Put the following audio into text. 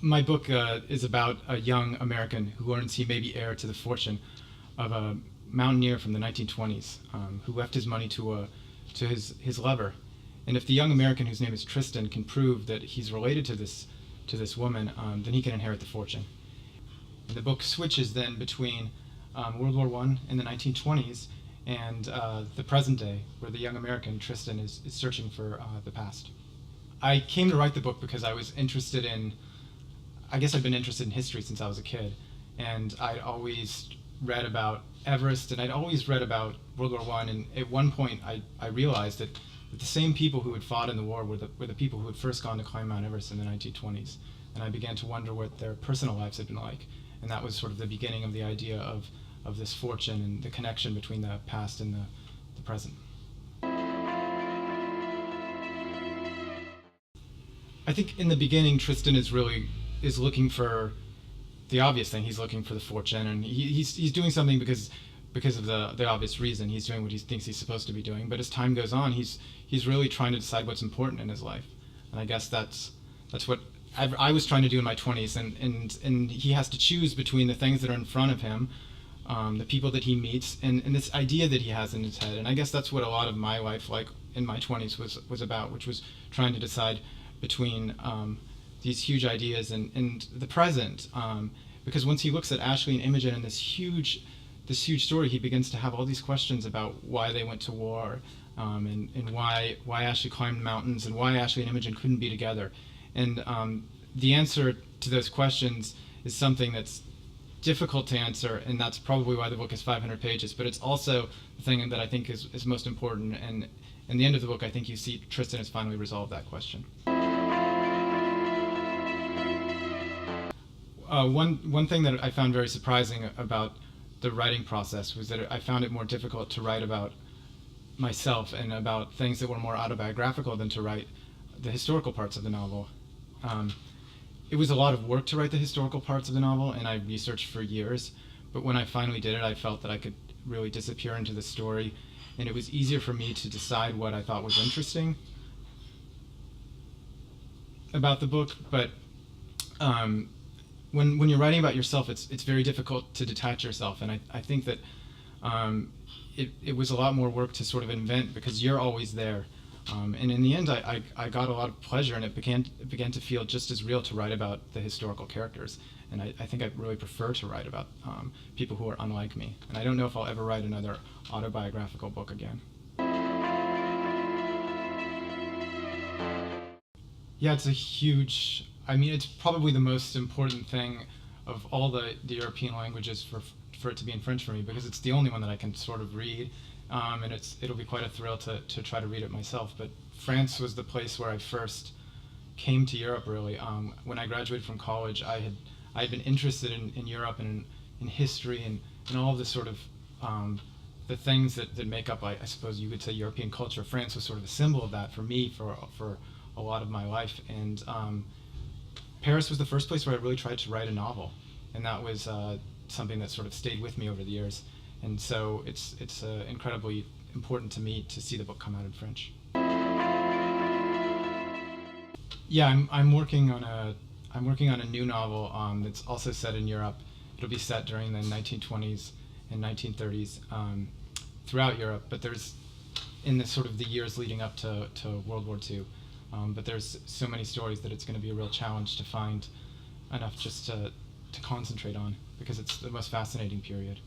My book is about a young American who learns he may be heir to the fortune of a mountaineer from the 1920s who left his money to his lover. And if the young American, whose name is Tristan, can prove that he's related to this woman, then he can inherit the fortune. And the book switches then between World War I in the 1920s and the present day, where the young American, Tristan, is searching for the past. I came to write the book because I was interested in, I guess I'd been interested in history since I was a kid, and I'd always read about Everest, and I'd always read about World War I, and at one point I realized that the same people who had fought in the war were the people who had first gone to climb Mount Everest in the 1920s, and I began to wonder what their personal lives had been like, and that was sort of the beginning of the idea of this fortune and the connection between the past and the present. I think in the beginning Tristan is looking for the obvious thing. He's looking for the fortune, and he's doing something because of the obvious reason. He's doing what he thinks he's supposed to be doing. But as time goes on, he's really trying to decide what's important in his life. And I guess that's what I was trying to do in my 20s. And he has to choose between the things that are in front of him, the people that he meets, and this idea that he has in his head. And I guess that's what a lot of my life, like in my 20s, was about, which was trying to decide between these huge ideas and the present. Because once he looks at Ashley and Imogen and this huge story, he begins to have all these questions about why they went to war, and why Ashley climbed mountains, and why Ashley and Imogen couldn't be together. And the answer to those questions is something that's difficult to answer, and that's probably why the book is 500 pages. But it's also the thing that I think is most important. And in the end of the book, I think you see Tristan has finally resolved that question. One thing that I found very surprising about the writing process was that I found it more difficult to write about myself and about things that were more autobiographical than to write the historical parts of the novel. It was a lot of work to write the historical parts of the novel, and I researched for years, but when I finally did it, I felt that I could really disappear into the story, and it was easier for me to decide what I thought was interesting about the book. But when you're writing about yourself, it's very difficult to detach yourself, and I think that it was a lot more work to sort of invent, because you're always there. And in the end, I got a lot of pleasure, and it began to feel just as real to write about the historical characters. And I think I really prefer to write about people who are unlike me. And I don't know if I'll ever write another autobiographical book again. Yeah, it's probably the most important thing of all the European languages for it to be in French for me, because it's the only one that I can sort of read. And it'll be quite a thrill to try to read it myself. But France was the place where I first came to Europe, really. When I graduated from college, I had been interested in Europe and in history and all of the sort of the things that make up, I suppose you could say, European culture. France was sort of a symbol of that for me for a lot of my life. And Paris was the first place where I really tried to write a novel, and that was something that sort of stayed with me over the years. And so it's incredibly important to me to see the book come out in French. Yeah, I'm working on a new novel that's also set in Europe. It'll be set during the 1920s and 1930s throughout Europe, but there's in the sort of the years leading up to World War II. But there's so many stories that it's going to be a real challenge to find enough just to concentrate on, because it's the most fascinating period.